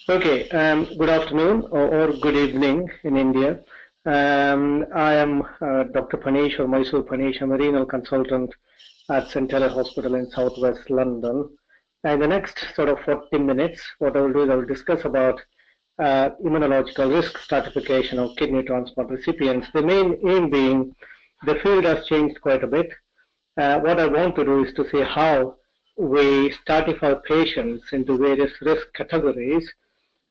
Okay, good afternoon or good evening in India. I am Dr. Phanish or Mysore Phanish. I'm a renal consultant at St. Hellier Hospital in southwest London. And the next sort of 40 minutes, what I will do is I will discuss about immunological risk stratification of kidney transplant recipients. The main aim being the field has changed quite a bit. What I want to do is to see how we stratify patients into various risk categories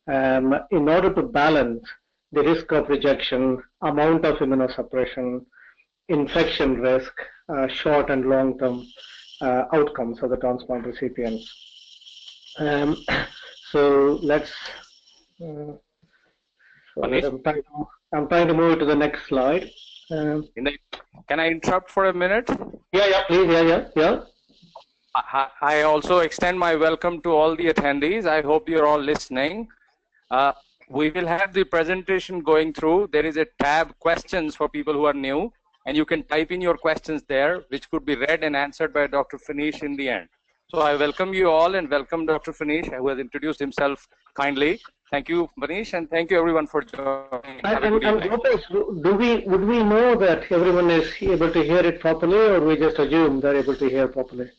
in order to balance the risk of rejection, amount of immunosuppression, infection risk, short and long-term outcomes of the transplant recipients. So let's. I'm trying to move to the next slide. Can I interrupt for a minute? Yeah, please. Yeah. I also extend my welcome to all the attendees. I hope you're all listening. We will have the presentation going through. There is a tab, questions, for people who are new, and you can type in your questions there, which could be read and answered by Dr. Phanish in the end. So I welcome you all and welcome Dr. Phanish, who has introduced himself kindly. Thank you, Phanish, and thank you everyone for joining. Would we know that everyone is able to hear it properly, or we just assume they're able to hear properly?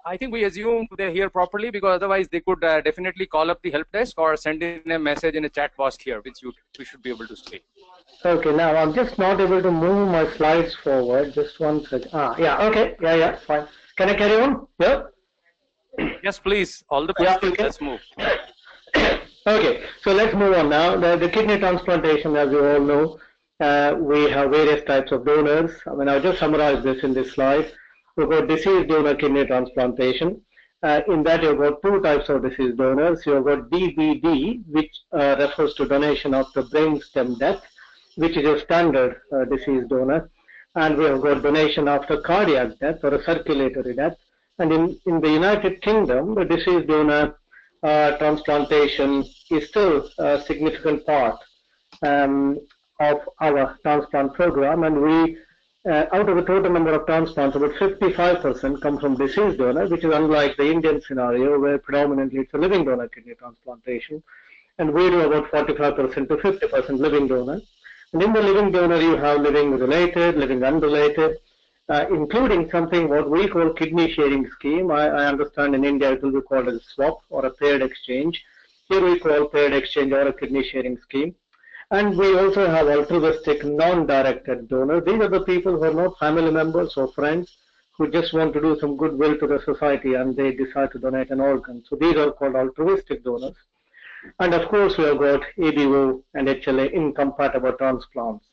I think we assume they hear properly, because otherwise they could definitely call up the help desk or send in a message in a chat box here, which we should be able to see. Okay, now I'm just not able to move my slides forward. Just one second. Yeah, okay. Yeah, fine. Can I carry on? Yeah? Yes, please. All the questions, okay. Let's move. Okay, so let's move on now. The kidney transplantation, as you all know, we have various types of donors. I mean, I'll just summarize this in this slide. We've got deceased donor kidney transplantation. In that, you've got two types of deceased donors. You've got DBD, which refers to donation after brain stem death, which is a standard deceased donor. And we have got donation after cardiac death or a circulatory death. And in the United Kingdom, the deceased donor transplantation is still a significant part of our transplant program. And we out of the total number of transplants, about 55% come from deceased donor, which is unlike the Indian scenario where predominantly it's a living donor kidney transplantation. And we do about 45% to 50% living donor. And in the living donor, you have living related, living unrelated, including something what we call kidney sharing scheme. I understand in India it will be called as a swap or a paired exchange. Here we call paired exchange or a kidney sharing scheme. And we also have altruistic, non-directed donors. These are the people who are not family members or friends who just want to do some goodwill to the society and they decide to donate an organ. So these are called altruistic donors. And of course, we have got ABO and HLA incompatible transplants.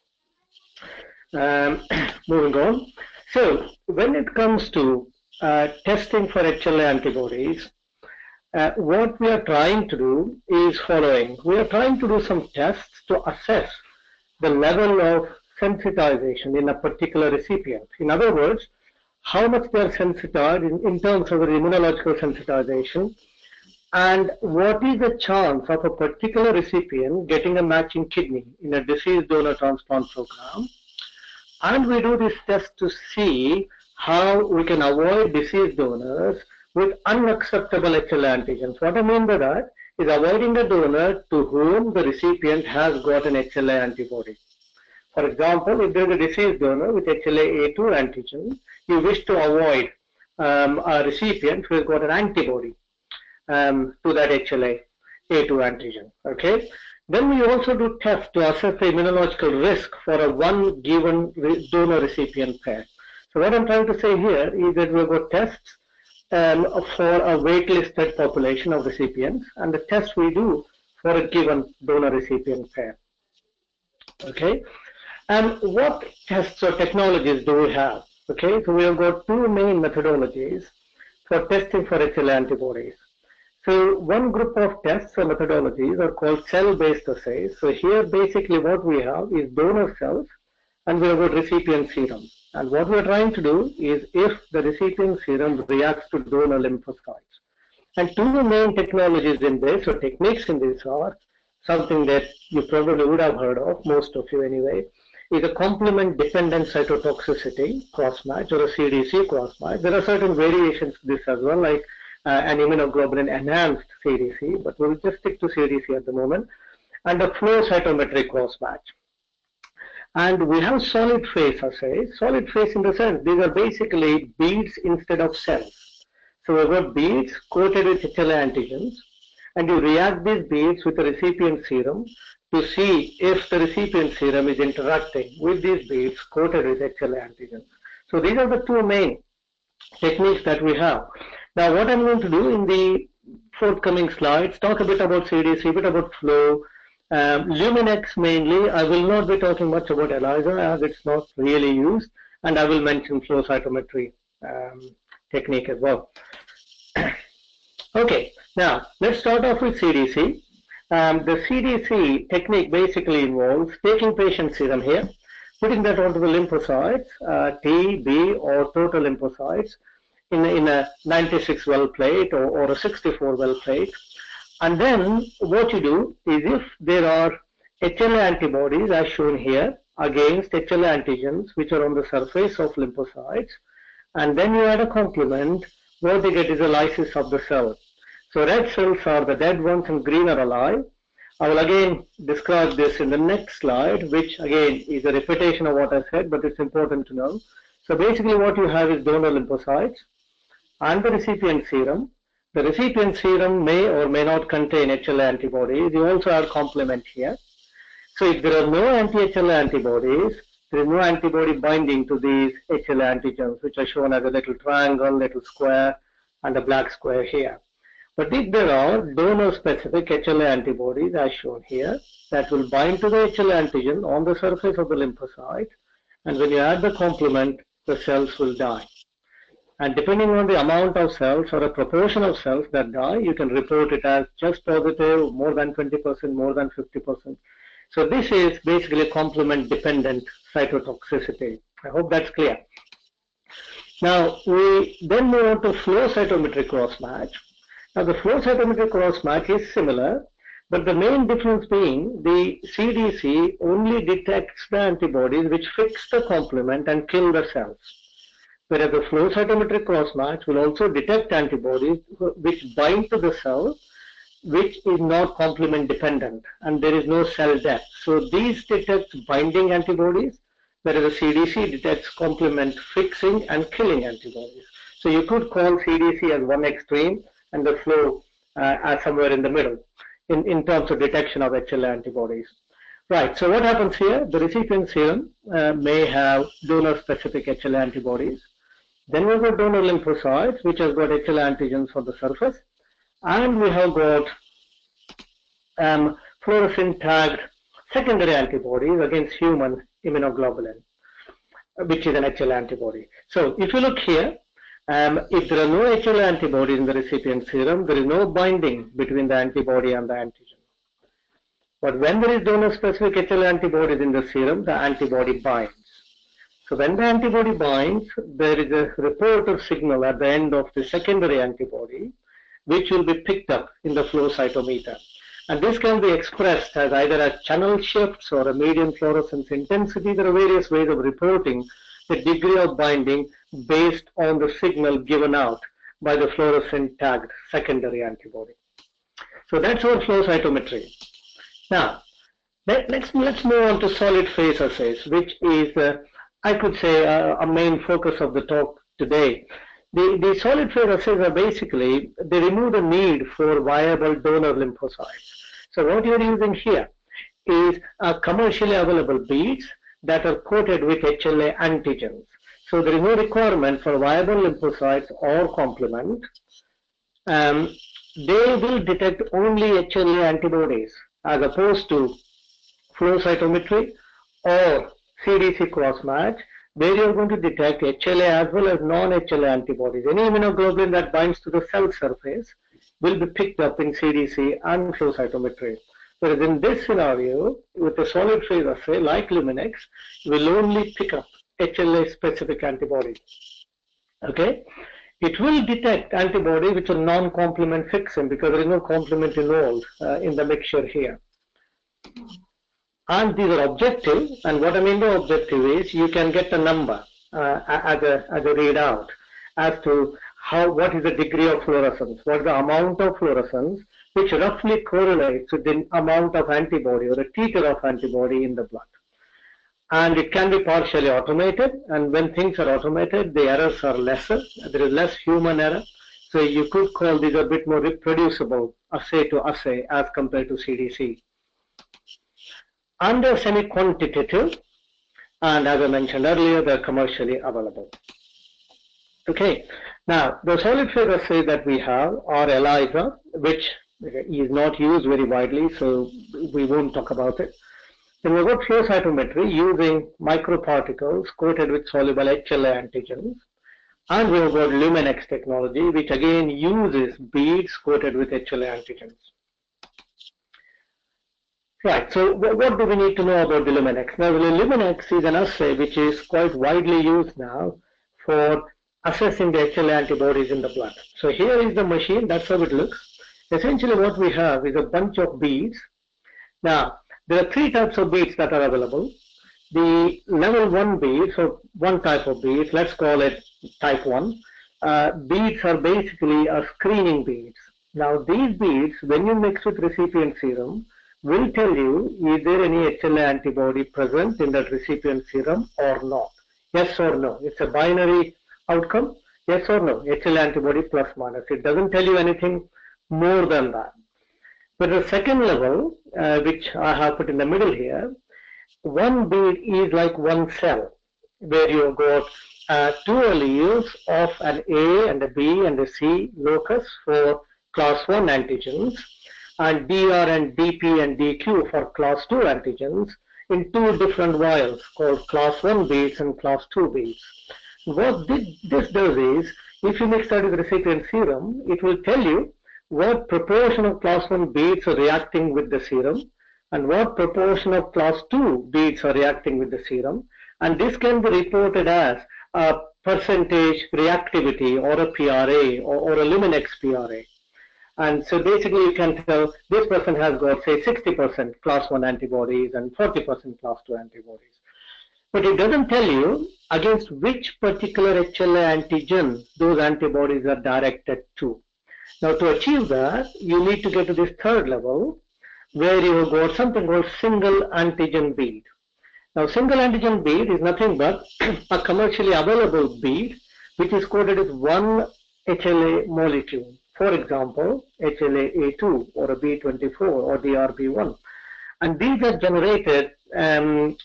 Moving on. So when it comes to testing for HLA antibodies, what we are trying to do is following. We are trying to do some tests to assess the level of sensitization in a particular recipient. In other words, how much they are sensitized in terms of the immunological sensitization, and what is the chance of a particular recipient getting a matching kidney in a deceased donor transplant program. And we do this test to see how we can avoid deceased donors with unacceptable HLA antigens. What I mean by that is avoiding the donor to whom the recipient has got an HLA antibody. For example, if there is a deceased donor with HLA-A2 antigen, you wish to avoid a recipient who has got an antibody to that HLA-A2 antigen. Okay. Then we also do tests to assess the immunological risk for a one given donor-recipient pair. So what I'm trying to say here is that we've got tests for a wait-listed population of recipients, and the test we do for a given donor-recipient pair. Okay, and what tests or technologies do we have? Okay, so we have got two main methodologies for testing for HLA antibodies. So one group of tests or methodologies are called cell-based assays. So here basically what we have is donor cells and we have got recipient serum. And what we're trying to do is if the recipient serum reacts to donor lymphocytes. And two main technologies in this, or techniques in this, are something that you probably would have heard of, most of you anyway, is a complement-dependent cytotoxicity crossmatch or a CDC crossmatch. There are certain variations to this as well, like an immunoglobulin enhanced CDC, but we'll just stick to CDC at the moment, and a flow cytometry cross-match. And we have solid phase assays. Solid phase in the sense these are basically beads instead of cells. So we've got beads coated with HLA antigens, and you react these beads with the recipient serum to see if the recipient serum is interacting with these beads coated with HLA antigens. So these are the two main techniques that we have. Now what I'm going to do in the forthcoming slides, talk a bit about CDC, a bit about flow, Luminex mainly. I will not be talking much about ELISA as it's not really used, and I will mention flow cytometry technique as well. Okay, now let's start off with CDC. The CDC technique basically involves taking patient serum here, putting that onto the lymphocytes, T, B, or total lymphocytes in a 96 well plate or a 64 well plate. And then what you do is if there are HLA antibodies as shown here against HLA antigens which are on the surface of lymphocytes, and then you add a complement, what they get is a lysis of the cell. So red cells are the dead ones and green are alive. I will again describe this in the next slide, which again is a repetition of what I said, but it's important to know. So basically what you have is donor lymphocytes and the recipient serum. The recipient serum may or may not contain HLA antibodies. You also have complement here. So if there are no anti-HLA antibodies, there is no antibody binding to these HLA antigens, which are shown as a little triangle, little square, and a black square here. But if there are donor-specific HLA antibodies, as shown here, that will bind to the HLA antigen on the surface of the lymphocyte, and when you add the complement, the cells will die. And depending on the amount of cells or a proportion of cells that die, you can report it as just positive, more than 20%, more than 50%. So this is basically complement-dependent cytotoxicity. I hope that's clear. Now, we then move on to flow cytometry cross-match. Now, the flow cytometry cross-match is similar, but the main difference being the CDC only detects the antibodies which fix the complement and kill the cells, whereas the flow cytometry cross-match will also detect antibodies which bind to the cell, which is not complement dependent, and there is no cell death. So these detect binding antibodies, whereas the CDC detects complement fixing and killing antibodies. So you could call CDC as one extreme and the flow as somewhere in the middle in terms of detection of HLA antibodies. Right, so what happens here? The recipient serum may have donor-specific HLA antibodies. Then we've got donor lymphocytes, which have got HLA antigens on the surface. And we have got fluorescent tagged secondary antibodies against human immunoglobulin, which is an HLA antibody. So if you look here, if there are no HLA antibodies in the recipient serum, there is no binding between the antibody and the antigen. But when there is donor-specific HLA antibodies in the serum, the antibody binds. So when the antibody binds, there is a reporter signal at the end of the secondary antibody, which will be picked up in the flow cytometer. And this can be expressed as either as channel shifts or a median fluorescence intensity. There are various ways of reporting the degree of binding based on the signal given out by the fluorescent tagged secondary antibody. So that's our flow cytometry. Now, let's move on to solid phase assays, which is, I could say, a main focus of the talk today. The solid phase assays are basically, they remove the need for viable donor lymphocytes. So what you're using here is commercially available beads that are coated with HLA antigens. So there is no requirement for viable lymphocytes or complement. They will detect only HLA antibodies as opposed to flow cytometry or CDC cross-match, where you're going to detect HLA as well as non-HLA antibodies. Any immunoglobulin that binds to the cell surface will be picked up in CDC and flow cytometry. Whereas in this scenario, with a solid phase assay like Luminex, will only pick up HLA-specific antibodies. Okay? It will detect antibodies which are non-complement fixing because there is no complement involved in the mixture here. And these are objective, and what I mean by objective is you can get a number as a readout as to what is the degree of fluorescence, what is the amount of fluorescence, which roughly correlates with the amount of antibody or a titer of antibody in the blood. And it can be partially automated, and when things are automated, the errors are lesser. There is less human error. So you could call these a bit more reproducible assay to assay as compared to CDC. And they're semi-quantitative, and as I mentioned earlier, they're commercially available. Okay, now the solid phase assay that we have are ELISA, which is not used very widely, so we won't talk about it. Then we've got flow cytometry using microparticles coated with soluble HLA antigens. And we've got Luminex technology, which again uses beads coated with HLA antigens. Right, so what do we need to know about the Luminex? Now, the Luminex is an assay which is quite widely used now for assessing the HLA antibodies in the blood. So here is the machine, that's how it looks. Essentially what we have is a bunch of beads. Now, there are three types of beads that are available. The level 1 bead, so one type of beads, let's call it type 1. Beads are basically screening beads. Now these beads, when you mix with recipient serum, will tell you is there any HLA antibody present in that recipient serum or not. Yes or no. It's a binary outcome, yes or no, HLA antibody plus minus. It doesn't tell you anything more than that. But the second level, which I have put in the middle here, one bead is like one cell, where you got two alleles of an A and a B and a C locus for class 1 antigens, and DR and DP and DQ for class 2 antigens in two different vials called class 1 beads and class 2 beads. What this does is, if you mix that with recipient serum, it will tell you what proportion of class 1 beads are reacting with the serum and what proportion of class 2 beads are reacting with the serum. And this can be reported as a percentage reactivity or a PRA or a Luminex PRA. And so basically you can tell this person has got, say, 60% class 1 antibodies and 40% class 2 antibodies. But it doesn't tell you against which particular HLA antigen those antibodies are directed to. Now to achieve that, you need to get to this third level where you have got something called single antigen bead. Now single antigen bead is nothing but a commercially available bead which is coated with one HLA molecule. For example, HLA-A2 or a B24 or DRB1. And these are generated in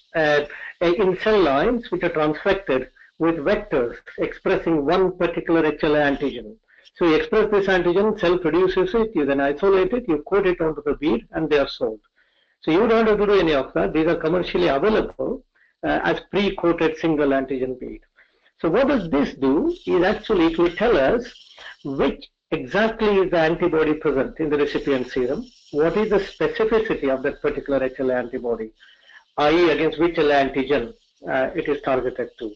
cell lines which are transfected with vectors expressing one particular HLA antigen. So you express this antigen, cell produces it, you then isolate it, you coat it onto the bead, and they are sold. So you don't have to do any of that. These are commercially available as pre-coated single antigen bead. So what does this do is actually it will tell us which exactly is the antibody present in the recipient serum, what is the specificity of that particular HLA antibody, i.e. against which HLA antigen it is targeted to.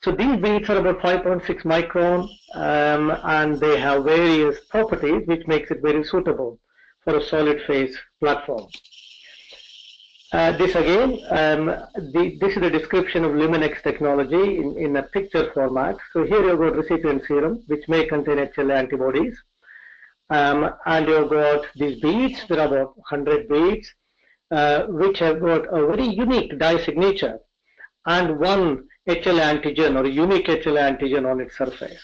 So these beads are about 5.6 micron and they have various properties which makes it very suitable for a solid phase platform. This again, this is a description of Luminex technology in a picture format. So here you've got recipient serum which may contain HLA antibodies. And you've got these beads, there are about 100 beads which have got a very unique dye signature and one HLA antigen or a unique HLA antigen on its surface.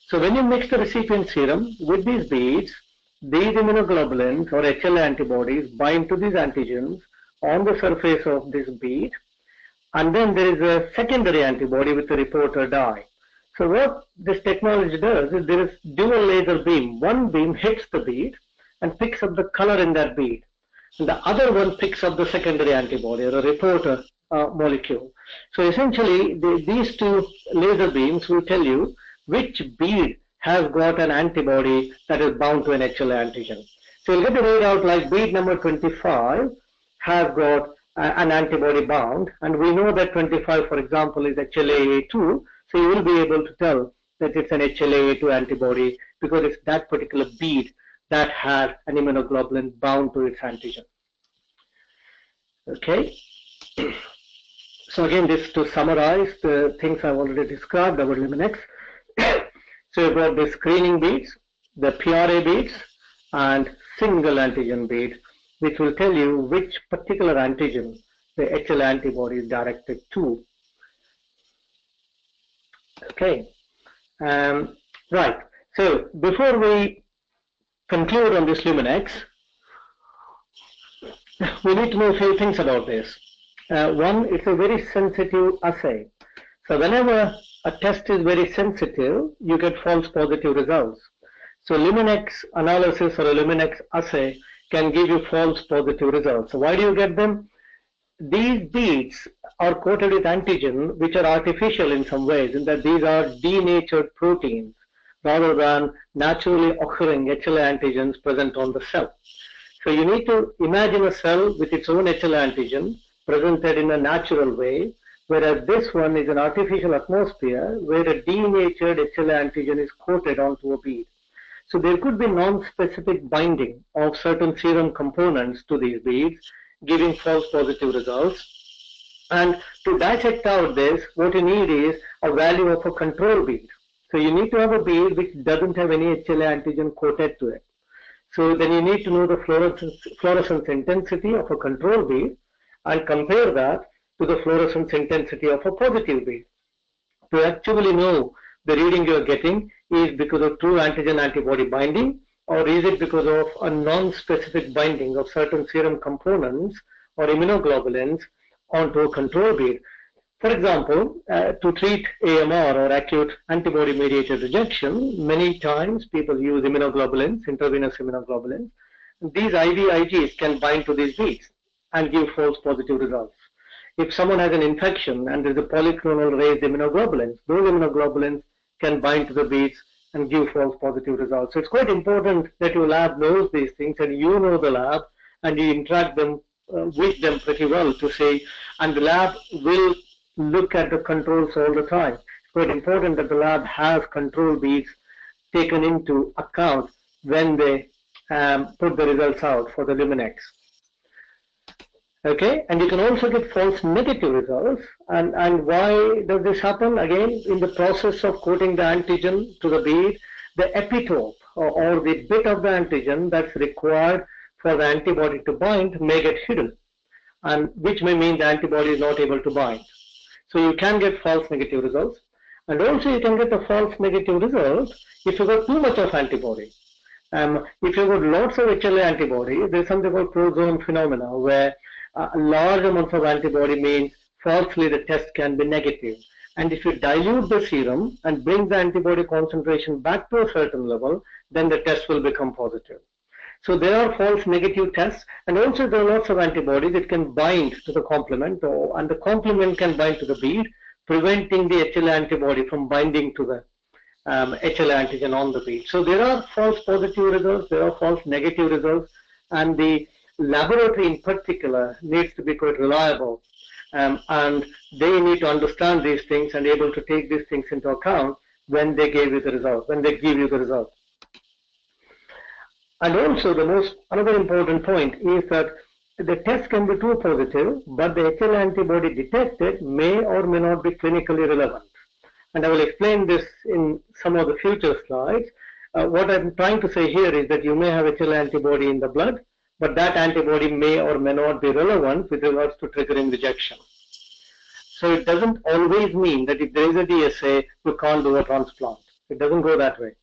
So when you mix the recipient serum with these beads, these immunoglobulins or HLA antibodies bind to these antigens on the surface of this bead, and then there is a secondary antibody with a reporter dye. So what this technology does is there is dual laser beam. One beam hits the bead and picks up the color in that bead, and the other one picks up the secondary antibody or a reporter molecule. So essentially these two laser beams will tell you which bead has got an antibody that is bound to an HLA antigen. So you'll get a readout like bead number 25 has got an antibody bound, and we know that 25, for example, is HLA-A2, so you will be able to tell that it's an HLA-A2 antibody because it's that particular bead that has an immunoglobulin bound to its antigen. Okay. So again, this to summarize the things I've already described about Luminex. So you've got the screening beads, the PRA beads, and single antigen bead, which will tell you which particular antigen the HLA antibody is directed to. Okay, right. So before we conclude on this Luminex, we need to know a few things about this. One, it's a very sensitive assay. So whenever a test is very sensitive, you get false positive results. So Luminex analysis or a Luminex assay can give you false positive results. So why do you get them? These beads are coated with antigen, which are artificial in some ways, in that these are denatured proteins rather than naturally occurring HLA antigens present on the cell. So you need to imagine a cell with its own HLA antigen presented in a natural way, whereas this one is an artificial atmosphere where a denatured HLA antigen is coated onto a bead. So there could be non-specific binding of certain serum components to these beads, giving false positive results. And to dissect out this, what you need is a value of a control bead. So you need to have a bead which doesn't have any HLA antigen coated to it. So then you need to know the fluorescence intensity of a control bead and compare that to the fluorescence intensity of a positive bead. To actually know the reading you are getting is because of true antigen antibody binding, or is it because of a non-specific binding of certain serum components or immunoglobulins onto a control bead. For example, to treat AMR or acute antibody-mediated rejection, many times people use immunoglobulins, intravenous immunoglobulins. These IVIGs can bind to these beads and give false positive results. If someone has an infection and there's a polyclonal raised immunoglobulins, those immunoglobulins can bind to the beads and give false positive results. So it's quite important that your lab knows these things and you know the lab and you interact with them pretty well to say, and the lab will look at the controls all the time. It's quite important that the lab has control beads taken into account when they put the results out for the Luminex. Okay, and you can also get false negative results. And why does this happen? Again, in the process of coating the antigen to the bead, the epitope or the bit of the antigen that's required for the antibody to bind may get hidden, and which may mean the antibody is not able to bind. So you can get false negative results. And also you can get a false negative result if you got too much of antibody. If you got lots of HLA antibody, there's something called prozone phenomena where large amounts of antibody means falsely the test can be negative. And if you dilute the serum and bring the antibody concentration back to a certain level, then the test will become positive. So there are false negative tests, and also there are lots of antibodies that can bind to the complement, and the complement can bind to the bead, preventing the HLA antibody from binding to the HLA antigen on the bead. So there are false positive results, there are false negative results, and the laboratory in particular needs to be quite reliable, and they need to understand these things and able to take these things into account when they give you the result, And also another important point is that the test can be true positive, but the HLA antibody detected may or may not be clinically relevant. And I will explain this in some of the future slides. What I'm trying to say here is that you may have HLA antibody in the blood, but that antibody may or may not be relevant with regards to triggering rejection. So it doesn't always mean that if there is a DSA, you can't do a transplant. It doesn't go that way.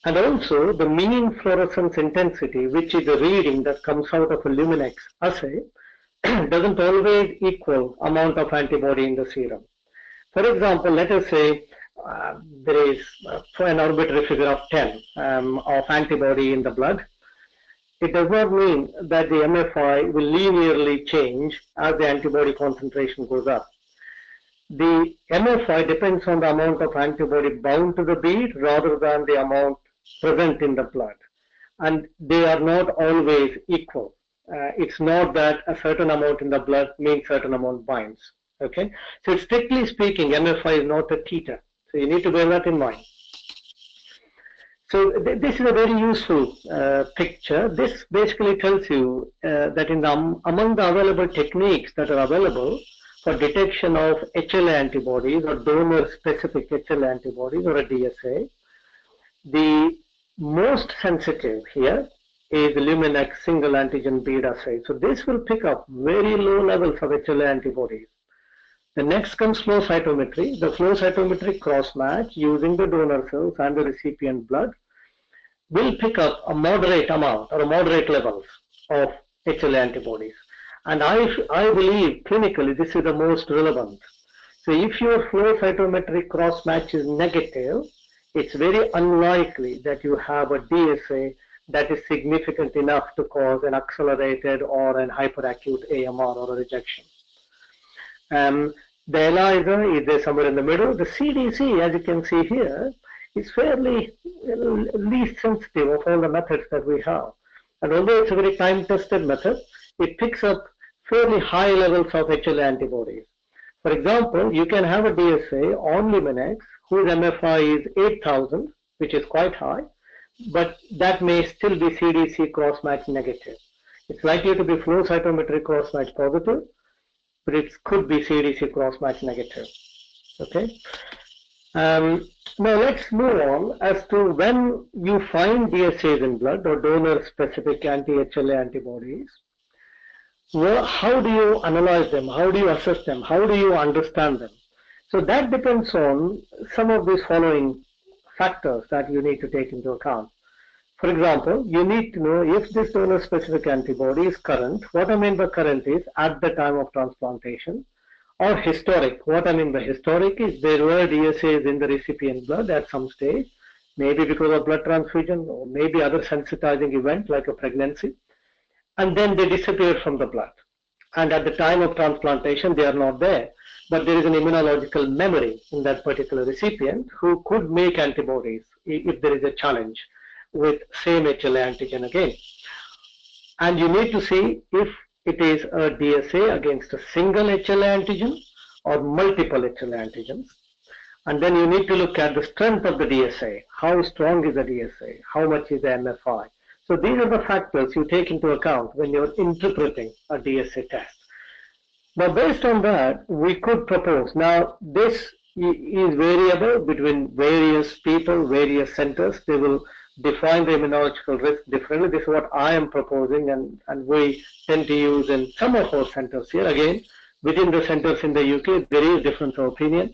And also the mean fluorescence intensity, which is the reading that comes out of a Luminex assay, doesn't always equal amount of antibody in the serum. For example, let us say there is an arbitrary figure of 10 of antibody in the blood. It does not mean that the MFI will linearly change as the antibody concentration goes up. The MFI depends on the amount of antibody bound to the bead rather than the amount present in the blood. And they are not always equal. It's not that a certain amount in the blood means certain amount binds. Okay? So strictly speaking, MFI is not a theta. So you need to bear that in mind. So this is a very useful picture. This basically tells you that among the available techniques that are available for detection of HLA antibodies or donor-specific HLA antibodies or a DSA. The most sensitive here is the Luminex single antigen bead assay. So this will pick up very low levels of HLA antibodies. The next comes flow cytometry. The flow cytometry cross-match using the donor cells and the recipient blood will pick up a moderate amount or a moderate levels of HLA antibodies. And I believe clinically this is the most relevant. So if your flow cytometry cross-match is negative, it's very unlikely that you have a DSA that is significant enough to cause an accelerated or an hyperacute AMR or a rejection. The ELISA is there somewhere in the middle. The CDC, as you can see here, is fairly least sensitive of all the methods that we have. And although it's a very time-tested method, it picks up fairly high levels of HLA antibodies. For example, you can have a DSA on Luminex whose MFI is 8,000, which is quite high, but that may still be CDC cross-match negative. It's likely to be flow cytometry cross-match positive, but it could be CDC cross-match negative. Okay. Now let's move on as to when you find DSAs in blood or donor-specific anti-HLA antibodies. Well, how do you analyze them? How do you assess them? How do you understand them? So that depends on some of these following factors that you need to take into account. For example, you need to know if this donor-specific antibody is current. What I mean by current is at the time of transplantation, or historic. What I mean by historic is there were DSAs in the recipient blood at some stage, maybe because of blood transfusion or maybe other sensitizing event like a pregnancy, and then they disappeared from the blood. And at the time of transplantation, they are not there. But there is an immunological memory in that particular recipient who could make antibodies if there is a challenge with same HLA antigen again. And you need to see if it is a DSA against a single HLA antigen or multiple HLA antigens. And then you need to look at the strength of the DSA. How strong is the DSA? How much is the MFI? So these are the factors you take into account when you're interpreting a DSA test. Now, based on that, we could propose. Now, this is variable between various people, various centers. They will define the immunological risk differently. This is what I am proposing, and we tend to use in some of our centers here. Again, within the centers in the UK, there is difference of opinion.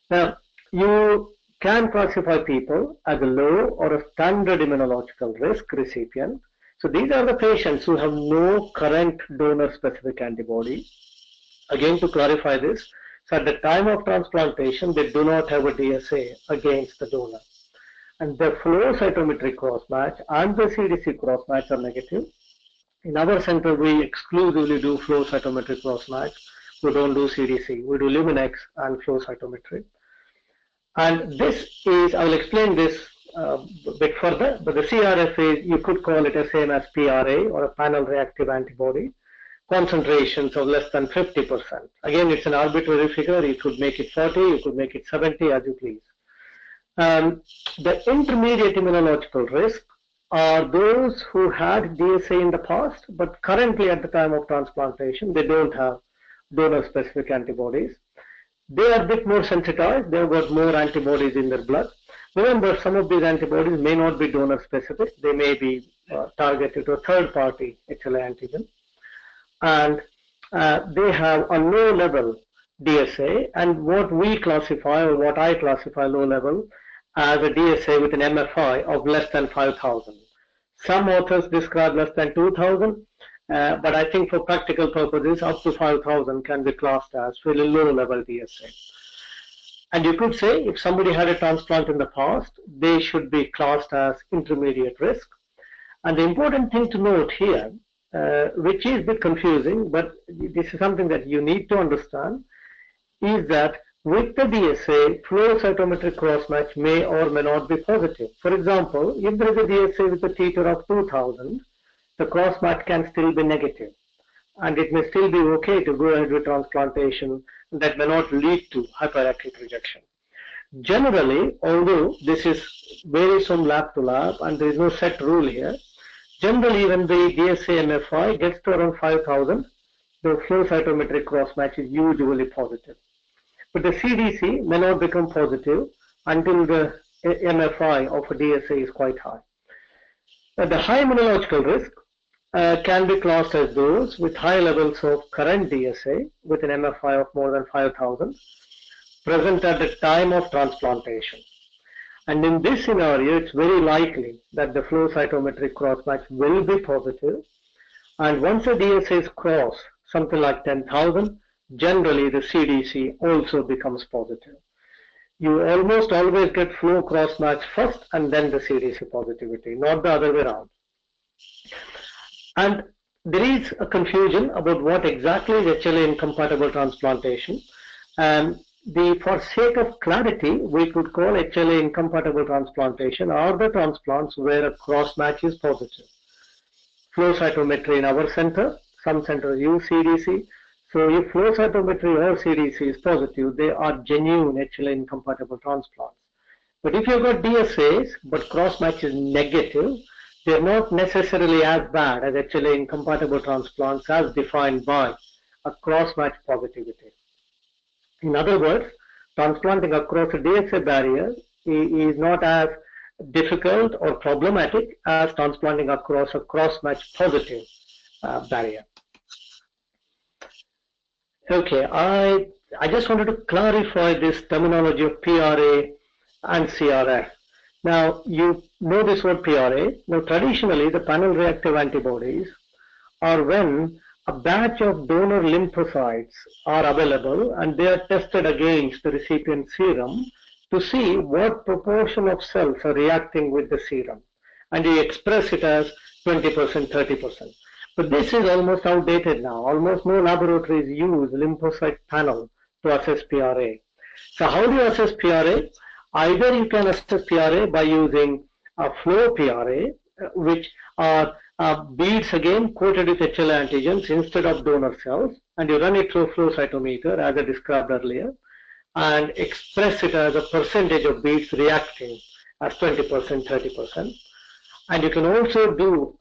Now, you can classify people as a low or a standard immunological risk recipient. So these are the patients who have no current donor-specific antibody. Again, to clarify this, so at the time of transplantation, they do not have a DSA against the donor. And the flow cytometry cross-match and the CDC cross-match are negative. In our center, we exclusively do flow cytometry cross-match. We don't do CDC. We do Luminex and flow cytometry. And this is, I will explain this a bit further, but the CRF is, you could call it the same as PRA or a panel reactive antibody, concentrations of less than 50%. Again, it's an arbitrary figure. You could make it 40, you could make it 70, as you please. The intermediate immunological risk are those who had DSA in the past, but currently at the time of transplantation, they don't have donor-specific antibodies. They are a bit more sensitized. They've got more antibodies in their blood. Remember, some of these antibodies may not be donor-specific. They may be targeted to a third-party HLA antigen. And they have a low-level DSA, and what we classify, or what I classify low-level, as a DSA with an MFI of less than 5,000. Some authors describe less than 2,000, but I think for practical purposes, up to 5,000 can be classed as really low-level DSA. And you could say if somebody had a transplant in the past, they should be classed as intermediate risk. And the important thing to note here, which is a bit confusing, but this is something that you need to understand, is that with the DSA, flow cytometry cross-match may or may not be positive. For example, if there is a DSA with a titer of 2000, the cross-match can still be negative. And it may still be okay to go ahead with transplantation that may not lead to hyperacute rejection. Generally, although this varies from lab to lab and there is no set rule here, generally when the DSA MFI gets to around 5,000, the flow cytometry cross-match is usually positive. But the CDC may not become positive until the MFI of a DSA is quite high. The high immunological risk can be classed as those with high levels of current DSA with an MFI of more than 5,000 present at the time of transplantation. And in this scenario, it's very likely that the flow cytometry cross-match will be positive. And once a DSA is crossed, something like 10,000, generally the CDC also becomes positive. You almost always get flow cross-match first and then the CDC positivity, not the other way around. And there is a confusion about what exactly is HLA incompatible transplantation. And for sake of clarity, we could call HLA incompatible transplantation are the transplants where a cross-match is positive. Flow cytometry in our center, some centers use CDC. So if flow cytometry or CDC is positive, they are genuine HLA incompatible transplants. But if you've got DSAs, but cross-match is negative, they're not necessarily as bad as HLA incompatible transplants as defined by a cross-match positivity. In other words, transplanting across a DSA barrier is not as difficult or problematic as transplanting across a cross-match positive barrier. Okay, I just wanted to clarify this terminology of PRA and CRF. Now, you know this word PRA. Now, traditionally, the panel reactive antibodies are when a batch of donor lymphocytes are available and they are tested against the recipient serum to see what proportion of cells are reacting with the serum. And you express it as 20%, 30%. But this is almost outdated now. Almost no laboratories use lymphocyte panel to assess PRA. So how do you assess PRA? Either you can assess PRA by using a flow PRA, which are beads again coated with HLA antigens instead of donor cells, and you run it through a flow cytometer as I described earlier, and express it as a percentage of beads reacting as 20%, 30%. And you can also do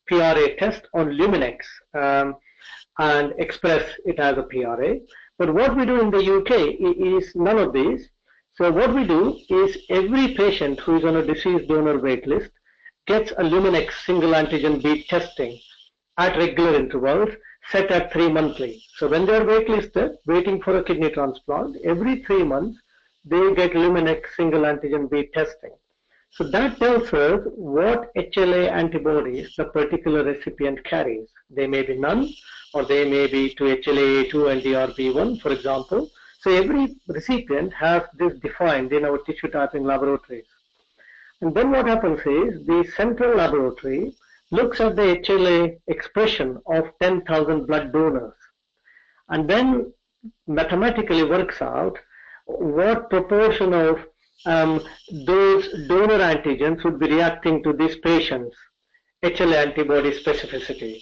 PRA test on Luminex and express it as a PRA. But what we do in the UK is none of these. So what we do is every patient who is on a deceased donor wait list gets a Luminex single antigen bead testing at regular intervals set at 3 monthly. So when they are waitlisted, waiting for a kidney transplant, every 3 months they get Luminex single antigen bead testing. So that tells us what HLA antibodies the particular recipient carries. They may be none, or they may be to HLA-A2 and DRB1, for example. So every recipient has this defined in our tissue typing laboratories. And then what happens is the central laboratory looks at the HLA expression of 10,000 blood donors and then mathematically works out what proportion of those donor antigens would be reacting to this patient's HLA antibody specificity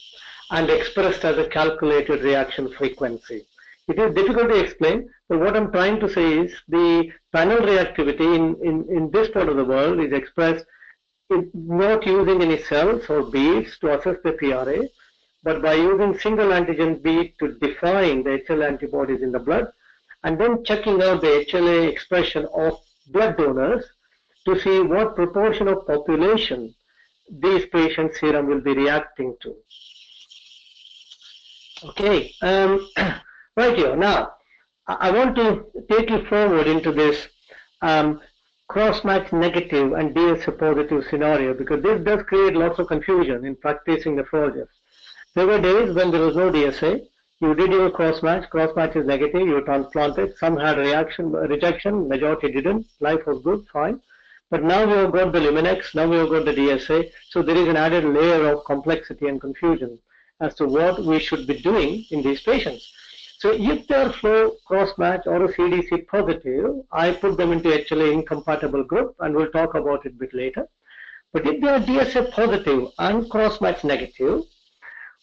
and expressed as a calculated reaction frequency. It is difficult to explain, but what I'm trying to say is the panel reactivity in this part of the world is expressed not using any cells or beads to assess the PRA, but by using single antigen bead to define the HLA antibodies in the blood, and then checking out the HLA expression of blood donors to see what proportion of population these patients' serum will be reacting to. Okay, right here. Now, I want to take you forward into this cross-match negative and DSA positive scenario, because this does create lots of confusion in practicing nephrologists. There were days when there was no DSA. You did your cross-match is negative, you transplanted, some had rejection, majority didn't, life was good, fine. But now we have got the Luminex, now we have got the DSA, so there is an added layer of complexity and confusion as to what we should be doing in these patients. So if they are flow cross-match or a CDC positive, I put them into HLA incompatible group, and we'll talk about it a bit later. But if they are DSA positive and cross-match negative,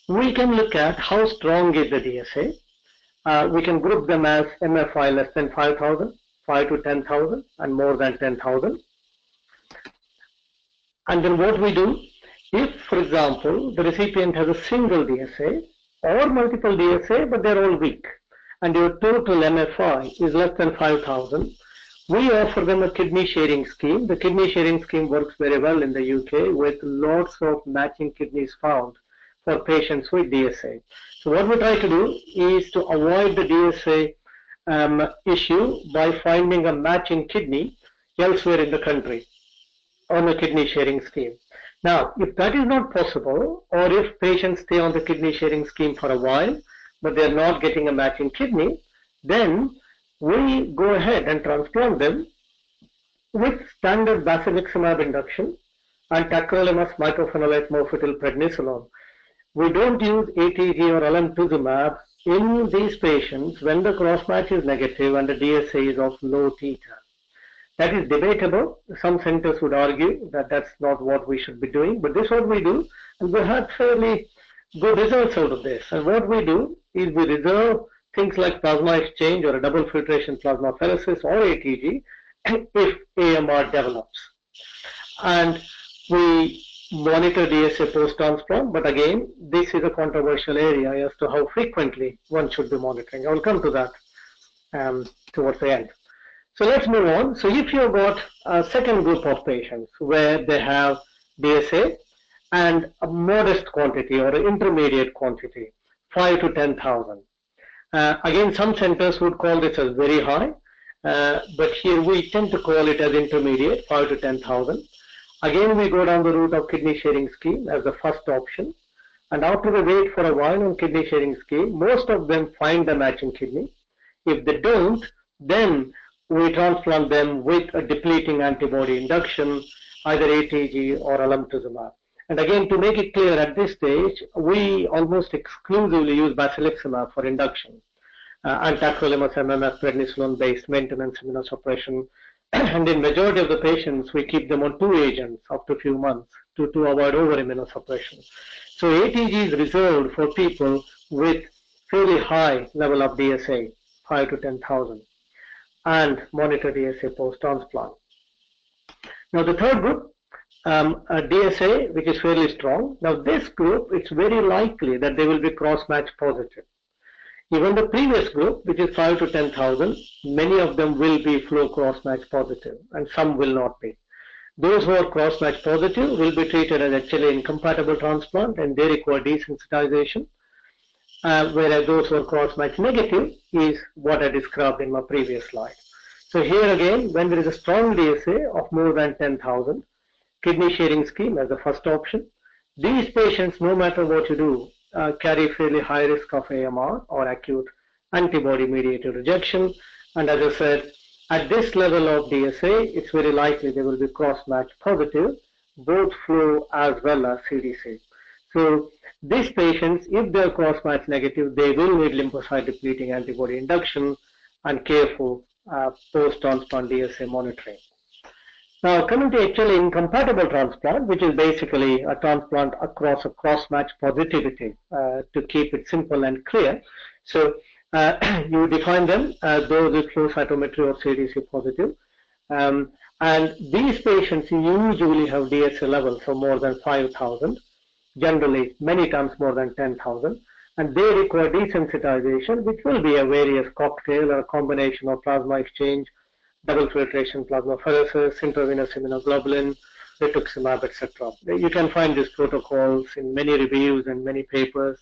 we can look at how strong is the DSA. We can group them as MFI less than 5,000, 5 to 10,000, and more than 10,000. And then what we do, if, for example, the recipient has a single DSA, or multiple DSA, but they're all weak, and your total MFI is less than 5,000, we offer them a kidney sharing scheme. The kidney sharing scheme works very well in the UK with lots of matching kidneys found for patients with DSA. So what we try to do is to avoid the DSA issue by finding a matching kidney elsewhere in the country on a kidney sharing scheme. Now, if that is not possible, or if patients stay on the kidney sharing scheme for a while, but they're not getting a matching kidney, then we go ahead and transplant them with standard basiliximab induction and tacrolimus mycophenolate mofetil prednisolone. We don't use ATG or alemtuzumab in these patients when the crossmatch is negative and the DSA is of low titer. That is debatable. Some centers would argue that that's not what we should be doing, but this is what we do, and we had fairly good results out of this. And what we do is we reserve things like plasma exchange or a double filtration plasmapheresis or ATG if AMR develops. And we monitor DSA post-transplant, but again, this is a controversial area as to how frequently one should be monitoring. I will come to that towards the end. So let's move on. So if you've got a second group of patients where they have DSA and a modest quantity or an intermediate quantity, 5 to 10,000. Again, some centers would call this as very high, but here we tend to call it as intermediate, 5 to 10,000. Again, we go down the route of kidney sharing scheme as the first option. And after we wait for a while on kidney sharing scheme, most of them find the matching kidney. If they don't, then we transplant them with a depleting antibody induction, either ATG or alemtuzumab. And again, to make it clear at this stage, we almost exclusively use basiliximab for induction and tacrolimus MMF prednisolone-based maintenance immunosuppression. And in majority of the patients, we keep them on 2 agents up to a few months to avoid over-immunosuppression. So ATG is reserved for people with fairly high level of DSA, 5 to 10,000, and monitor DSA post-transplant. Now the third group, a DSA, which is fairly strong. Now this group, it's very likely that they will be cross-match positive. Even the previous group, which is 5 to 10,000, many of them will be flow cross-match positive, and some will not be. Those who are cross-match positive will be treated as actually incompatible transplant, and they require desensitization, whereas those who are cross-match negative is what I described in my previous slide. So here again, when there is a strong DSA of more than 10,000, kidney sharing scheme as the first option. These patients, no matter what you do, carry fairly high risk of AMR or acute antibody-mediated rejection. And as I said, at this level of DSA, it's very likely they will be cross-match positive, both flow as well as CDC. So these patients, if they're cross-match negative, they will need lymphocyte depleting antibody induction and careful post-transplant DSA monitoring. Now, coming to actually incompatible transplant, which is basically a transplant across a cross-match positivity, to keep it simple and clear. So you define them as those with flow cytometry or CDC positive. And these patients usually have DSA levels of more than 5,000, generally many times more than 10,000. And they require desensitization, which will be a various cocktail or a combination of plasma exchange, double filtration plasmapheresis, intravenous immunoglobulin, rituximab, etc. You can find these protocols in many reviews and many papers.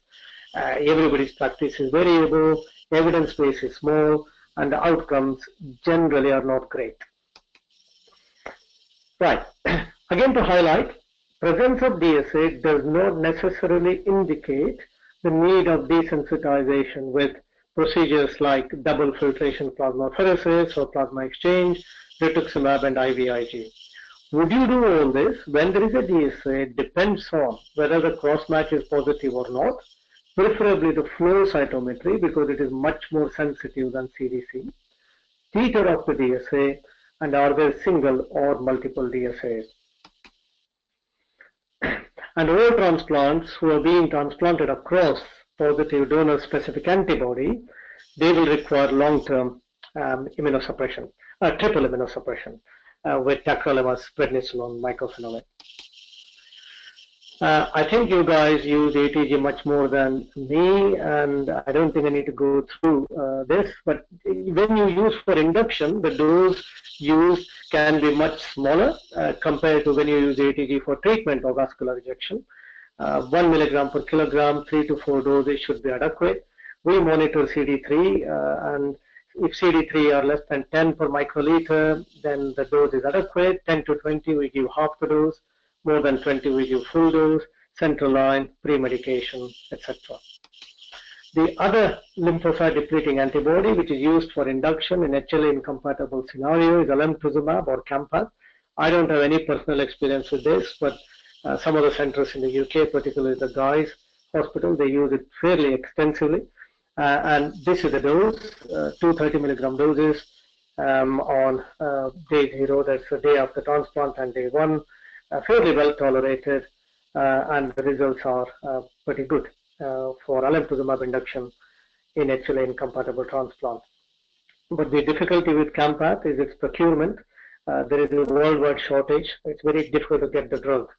Everybody's practice is variable, evidence base is small, and the outcomes generally are not great. Right. Again, to highlight, presence of DSA does not necessarily indicate the need of desensitization with procedures like double filtration plasmapheresis or plasma exchange, rituximab, and IVIG. Would you do all this when there is a DSA? It depends on whether the cross-match is positive or not, preferably the flow cytometry because it is much more sensitive than CDC, titer of the DSA, and are there single or multiple DSAs. And all transplants who are being transplanted across positive donor-specific antibody, they will require long-term immunosuppression, triple immunosuppression with tacrolimus, prednisolone, mycophenolate. I think you guys use ATG much more than me, and I don't think I need to go through this. But when you use for induction, the dose used can be much smaller compared to when you use ATG for treatment of vascular rejection. 1 milligram per kilogram, 3 to 4 doses should be adequate. We monitor CD3, and if CD3 are less than 10 per microliter, then the dose is adequate. 10 to 20, we give half the dose. More than 20, we give full dose, central line, pre-medication, etc. The other lymphocyte depleting antibody, which is used for induction in HLA incompatible scenario, is alemtuzumab or Campat. I don't have any personal experience with this, but some of the centers in the UK, particularly the Guy's Hospital, they use it fairly extensively. And this is the dose, 230 milligram doses on day 0, that's the day after transplant, and day 1. Fairly well tolerated, and the results are pretty good for alemtuzumab induction in HLA incompatible transplant. But the difficulty with Campat is its procurement. There is a worldwide shortage. It's very difficult to get the drug.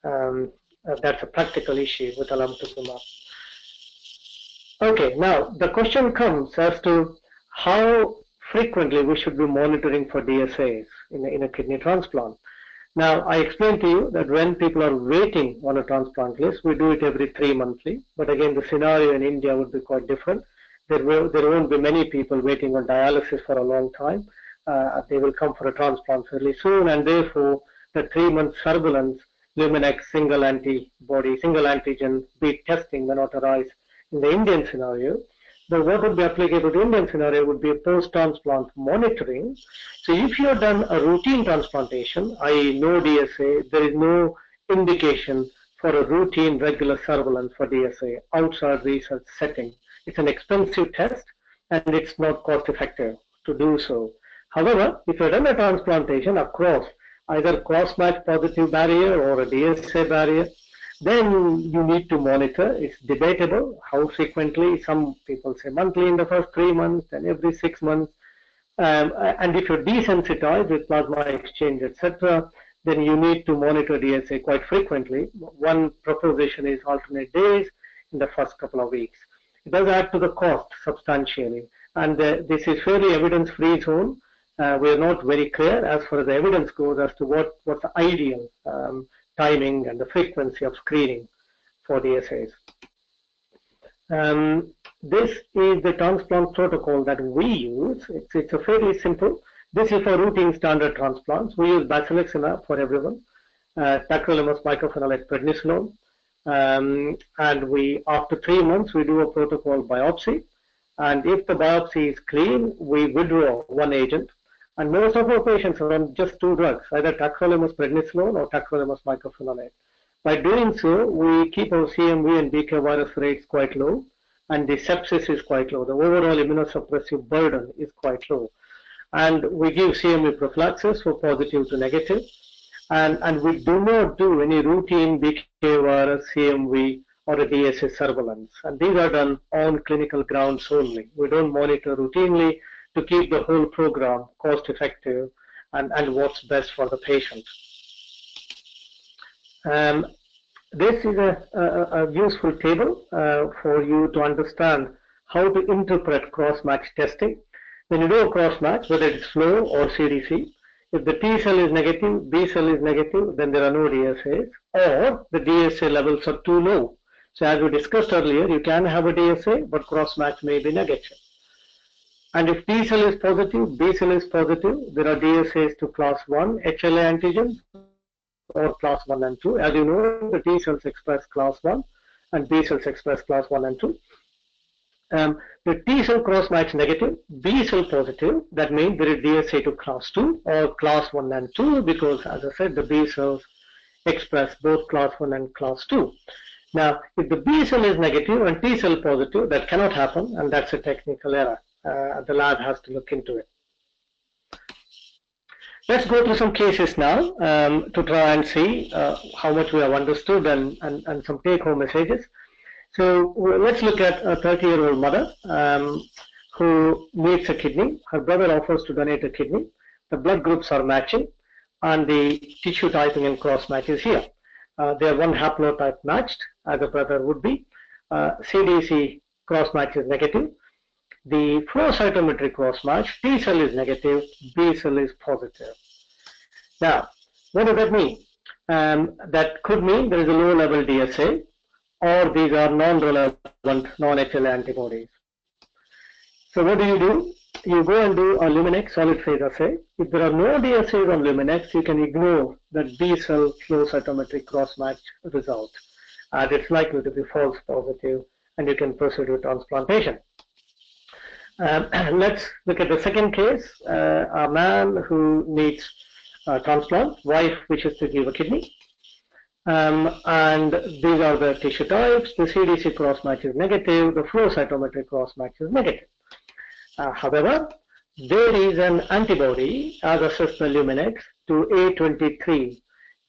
That's a practical issue with alemtuzumab. Okay, now the question comes as to how frequently we should be monitoring for DSAs in a kidney transplant. Now, I explained to you that when people are waiting on a transplant list, we do it every 3 monthly. But again, the scenario in India would be quite different. There won't be many people waiting on dialysis for a long time. They will come for a transplant fairly soon, and therefore, the 3-month surveillance, Luminex single antibody, single antigen beat testing when authorized in the Indian scenario. But what would be applicable to the Indian scenario would be post-transplant monitoring. So if you have done a routine transplantation, i.e. no DSA, there is no indication for a routine regular surveillance for DSA outside research setting. It's an expensive test, and it's not cost effective to do so. However, if you have done a transplantation across either cross-match positive barrier or a DSA barrier, then you need to monitor. It's debatable how frequently. Some people say monthly in the first 3 months, then every 6 months. And if you're desensitized with plasma exchange, etc., then you need to monitor DSA quite frequently. One proposition is alternate days in the first couple of weeks. It does add to the cost substantially. And this is fairly evidence-free zone. We are not very clear as far as the evidence goes as to what's the ideal timing and the frequency of screening for DSAs. This is the transplant protocol that we use. It's a fairly simple. This is for routine standard transplants. We use basiliximab for everyone, tacrolimus mycophenolate prednisolone, and we, after 3 months, we do a protocol biopsy. And if the biopsy is clean, we withdraw one agent. And most of our patients are on just 2 drugs, either tacrolimus prednisolone or tacrolimus mycophenolate. By doing so, we keep our CMV and BK virus rates quite low, and the sepsis is quite low. The overall immunosuppressive burden is quite low. And we give CMV prophylaxis for positive to negative. And we do not do any routine BK virus, CMV, or a DSA surveillance. And these are done on clinical grounds only. We don't monitor routinely to keep the whole program cost effective and what's best for the patient. This is a useful table for you to understand how to interpret cross-match testing. When you do a cross-match, whether it's flow or CDC, if the T cell is negative, B cell is negative, then there are no DSAs, or the DSA levels are too low. So as we discussed earlier, you can have a DSA, but cross-match may be negative. And if T cell is positive, B cell is positive, there are DSAs to class 1 HLA antigens or class 1 and 2. As you know, the T cells express class 1 and B cells express class 1 and 2. The T cell cross-match negative, B cell positive, that means there is DSA to class 2 or class 1 and 2, because as I said, the B cells express both class 1 and class 2. Now, if the B cell is negative and T cell positive, that cannot happen, and that's a technical error. The lab has to look into it. Let's go through some cases now to try and see how much we have understood and some take-home messages. So let's look at a 30-year-old mother who needs a kidney. Her brother offers to donate a kidney. The blood groups are matching, and the tissue typing and cross-match is here. they are one haplotype matched, as a brother would be. CDC cross-match is negative. The flow cytometry cross-match, T cell is negative, B cell is positive. Now, what does that mean? That could mean there is a low-level DSA, or these are non-relevant, non-HLA antibodies. So what do? You go and do a Luminex solid phase assay. If there are no DSAs on Luminex, you can ignore that B cell flow cytometry cross-match result, as it's likely to be false positive, and you can proceed with transplantation. Let's look at the second case. A man who needs a transplant, wife wishes to give a kidney. And these are the tissue types. The CDC cross-match is negative. The flow cytometry cross-match is negative. However, there is an antibody as assessed by Luminex to A23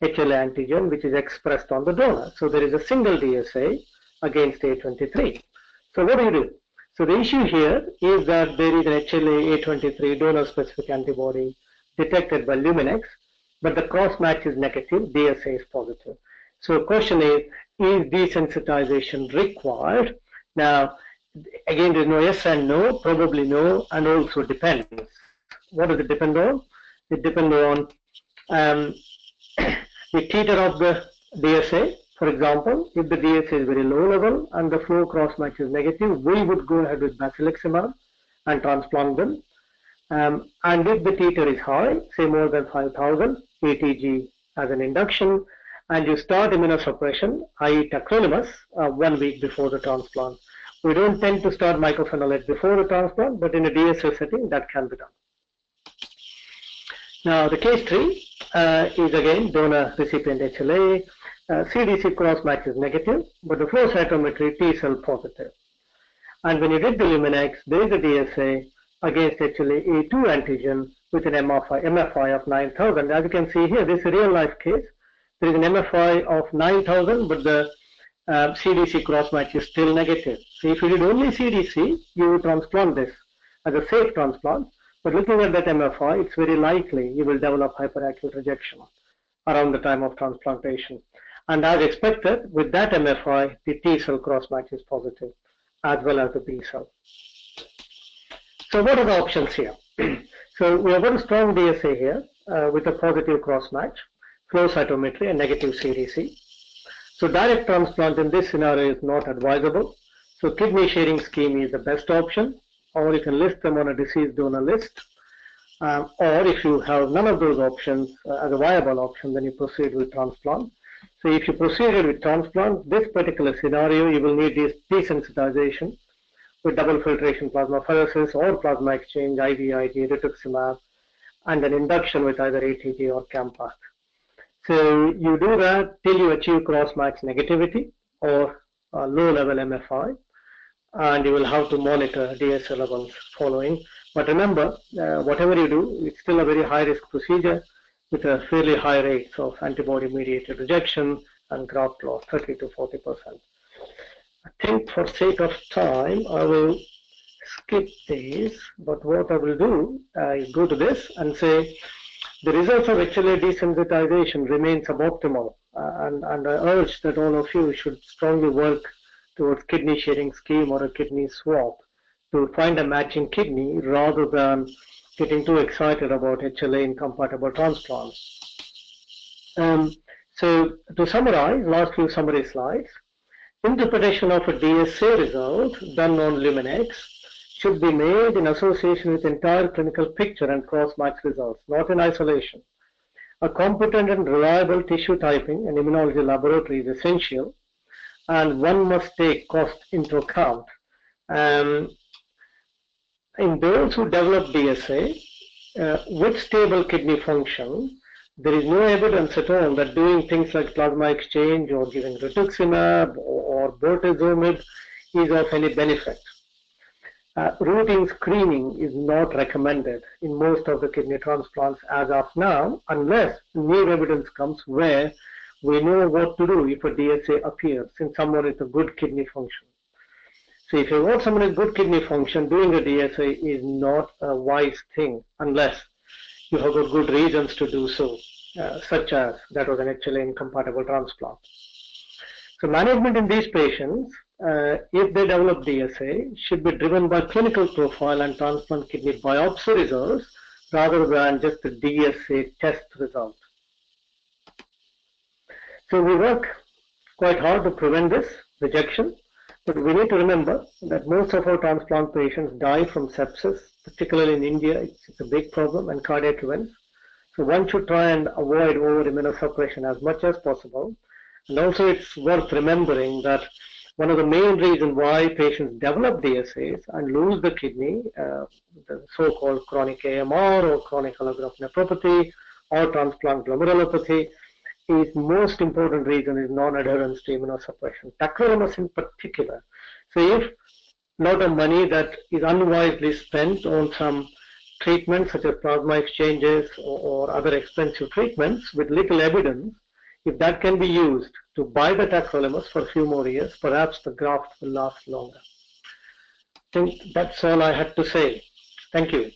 HLA antigen, which is expressed on the donor. So there is a single DSA against A23. So what do? So the issue here is that there is an HLA A23 donor-specific antibody detected by Luminex, but the cross-match is negative, DSA is positive. So the question is desensitization required? Now, again, there's no yes and no, probably no, and also depends. What does it depend on? It depends on the titer of the DSA. For example, if the DSA is very low level and the flow cross-match is negative, we would go ahead with bacilliximab and transplant them. And if the titer is high, say more than 5,000 ATG as an induction, and you start immunosuppression, i.e. tacrolimus, 1 week before the transplant. We don't tend to start mycophenolate before the transplant, but in a DSA setting, that can be done. Now, the case 3 is again donor-recipient HLA. CDC cross-match is negative, but the flow cytometry T cell positive. And when you did the Luminex, there is a DSA against HLA A2 antigen with an MFI of 9,000. As you can see here, this is a real-life case. There is an MFI of 9,000, but the CDC cross-match is still negative. So if you did only CDC, you would transplant this as a safe transplant. But looking at that MFI, it's very likely you will develop hyperacute rejection around the time of transplantation. And as expected, with that MFI, the T cell cross-match is positive, as well as the B cell. So what are the options here? So we have a strong DSA here with a positive cross-match, flow cytometry, and negative CDC. So direct transplant in this scenario is not advisable. So kidney sharing scheme is the best option, or you can list them on a deceased donor list. Or if you have none of those options as a viable option, then you proceed with transplant. So if you proceeded with transplant, this particular scenario, you will need this desensitization with double filtration plasmapheresis or plasma exchange, IVIG, rituximab, and an induction with either ATG or Campac. So you do that till you achieve cross-match negativity or low-level MFI, and you will have to monitor DSA levels following. But remember, whatever you do, it's still a very high-risk procedure with a fairly high rates of antibody-mediated rejection and graft loss, 30 to 40%. I think for sake of time, I will skip these, but what I will do is go to this and say the results of HLA desensitization remain suboptimal, and I urge that all of you should strongly work towards kidney sharing scheme or a kidney swap to find a matching kidney rather than getting too excited about HLA incompatible transplants. So to summarize, last few summary slides, interpretation of a DSA result done on Luminex should be made in association with entire clinical picture and cross-match results, not in isolation. A competent and reliable tissue typing and immunology laboratory is essential, and one must take cost into account. In those who develop DSA with stable kidney function, there is no evidence at all that doing things like plasma exchange or giving rituximab or bortezomib is of any benefit. Routine screening is not recommended in most of the kidney transplants as of now, unless new evidence comes where we know what to do if a DSA appears in someone with a good kidney function. So if you want someone with good kidney function, doing a DSA is not a wise thing unless you have got good reasons to do so. such as that was an HLA incompatible transplant. So management in these patients, if they develop DSA, should be driven by clinical profile and transplant kidney biopsy results rather than just the DSA test result. So we work quite hard to prevent this rejection, but we need to remember that most of our transplant patients die from sepsis, particularly in India. It's a big problem, and cardiac events. So one should try and avoid over immunosuppression as much as possible. And also it's worth remembering that one of the main reasons why patients develop DSAs and lose the kidney, the so-called chronic AMR or chronic allograft nephropathy or transplant glomerulopathy, is most important reason is non-adherence to immunosuppression, tacrolimus in particular. So if a lot of money that is unwisely spent on some treatments such as plasma exchanges or other expensive treatments with little evidence, if that can be used to buy the tacrolimus for a few more years, perhaps the graft will last longer. I think that's all I had to say. Thank you.